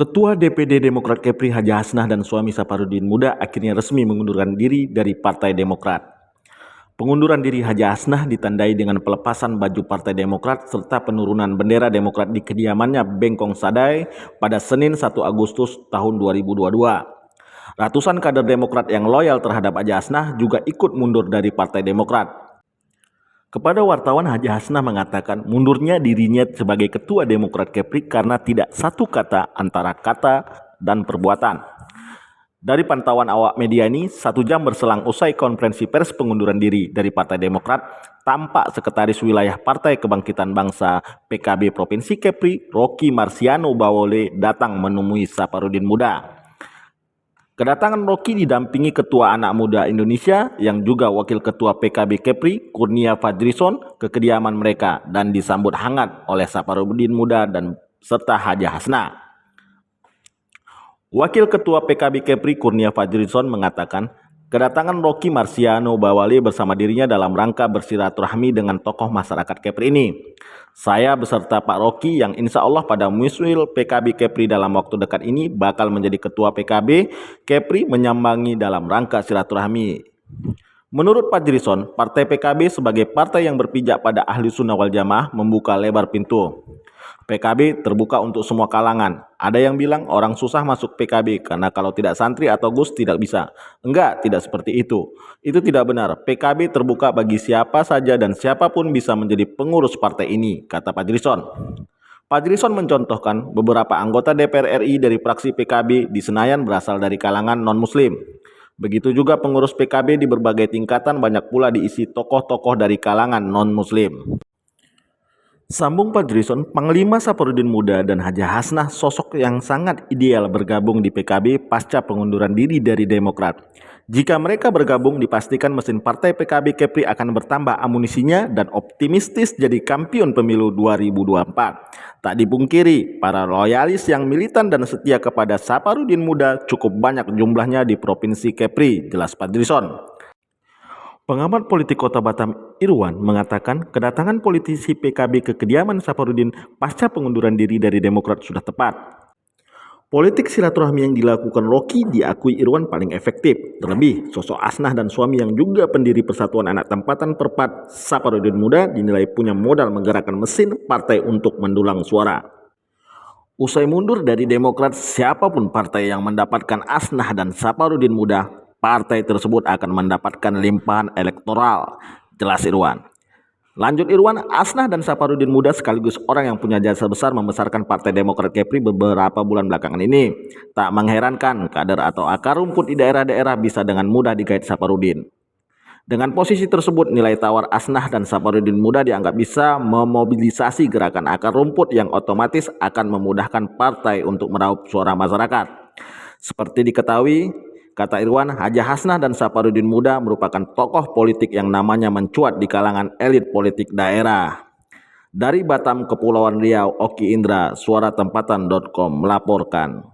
Ketua DPD Demokrat Kepri Haji Hasnah dan suami Saparudin Muda akhirnya resmi mengundurkan diri dari Partai Demokrat. Pengunduran diri Haji Hasnah ditandai dengan pelepasan baju Partai Demokrat serta penurunan bendera Demokrat di kediamannya Bengkong Sadai pada Senin 1 Agustus tahun 2022. Ratusan kader Demokrat yang loyal terhadap Haji Hasnah juga ikut mundur dari Partai Demokrat. Kepada wartawan, Haji Hasnah mengatakan mundurnya dirinya sebagai Ketua Demokrat Kepri karena tidak satu kata antara kata dan perbuatan. Dari pantauan awak media ini, 1 jam berselang usai konferensi pers pengunduran diri dari Partai Demokrat, tampak Sekretaris Wilayah Partai Kebangkitan Bangsa PKB Provinsi Kepri, Rocky Marciano Bawole, datang menemui Saparudin Muda. Kedatangan Rocky didampingi Ketua Anak Muda Indonesia yang juga Wakil Ketua PKB Kepri, Kurnia Fadlizon, ke kediaman mereka dan disambut hangat oleh Saparudin Muda dan serta Haji Hasnah. Wakil Ketua PKB Kepri, Kurnia Fadlizon, mengatakan kedatangan Rocky Marciano Bawale bersama dirinya dalam rangka bersilaturahmi dengan tokoh masyarakat Kepri ini. Saya beserta Pak Rocky yang insya Allah pada Muswil PKB Kepri dalam waktu dekat ini bakal menjadi Ketua PKB Kepri menyambangi dalam rangka silaturahmi. Menurut Fadlizon, Partai PKB sebagai partai yang berpijak pada ahli sunnah wal jamaah membuka lebar pintu. PKB terbuka untuk semua kalangan. Ada yang bilang orang susah masuk PKB karena kalau tidak santri atau Gus tidak bisa. Enggak, tidak seperti itu. Itu tidak benar. PKB terbuka bagi siapa saja dan siapapun bisa menjadi pengurus partai ini, kata Fadlizon. Fadlizon mencontohkan beberapa anggota DPR RI dari fraksi PKB di Senayan berasal dari kalangan non-muslim. Begitu juga pengurus PKB di berbagai tingkatan banyak pula diisi tokoh-tokoh dari kalangan non-muslim. Sambung Fadlizon, Panglima Saparudin Muda dan Haji Hasnah sosok yang sangat ideal bergabung di PKB pasca pengunduran diri dari Demokrat. Jika mereka bergabung, dipastikan mesin Partai PKB Kepri akan bertambah amunisinya dan optimistis jadi kampion pemilu 2024. Tak dipungkiri, para loyalis yang militan dan setia kepada Saparudin Muda cukup banyak jumlahnya di Provinsi Kepri, jelas Fadlizon. Pengamat politik Kota Batam Irwan mengatakan kedatangan politisi PKB ke kediaman Saparudin pasca pengunduran diri dari Demokrat sudah tepat. Politik silaturahmi yang dilakukan Rocky diakui Irwan paling efektif. Terlebih, sosok Hasnah dan suami yang juga pendiri Persatuan Anak Tempatan Perpat Saparudin Muda dinilai punya modal menggerakkan mesin partai untuk mendulang suara. Usai mundur dari Demokrat, siapapun partai yang mendapatkan Hasnah dan Saparudin Muda, partai tersebut akan mendapatkan limpahan elektoral, jelas Irwan. Lanjut Irwan, Hasnah dan Saparudin Muda sekaligus orang yang punya jasa besar membesarkan Partai Demokrat Kepri beberapa bulan belakangan ini. Tak mengherankan kader atau akar rumput di daerah-daerah bisa dengan mudah digait Saparudin. Dengan posisi tersebut, nilai tawar Hasnah dan Saparudin Muda dianggap bisa memobilisasi gerakan akar rumput yang otomatis akan memudahkan partai untuk meraup suara masyarakat. Seperti diketahui, kata Irwan, Haji Hasnah dan Saparudin Muda merupakan tokoh politik yang namanya mencuat di kalangan elit politik daerah. Dari Batam, Kepulauan Riau, Oki Indra, suaratempatan.com melaporkan.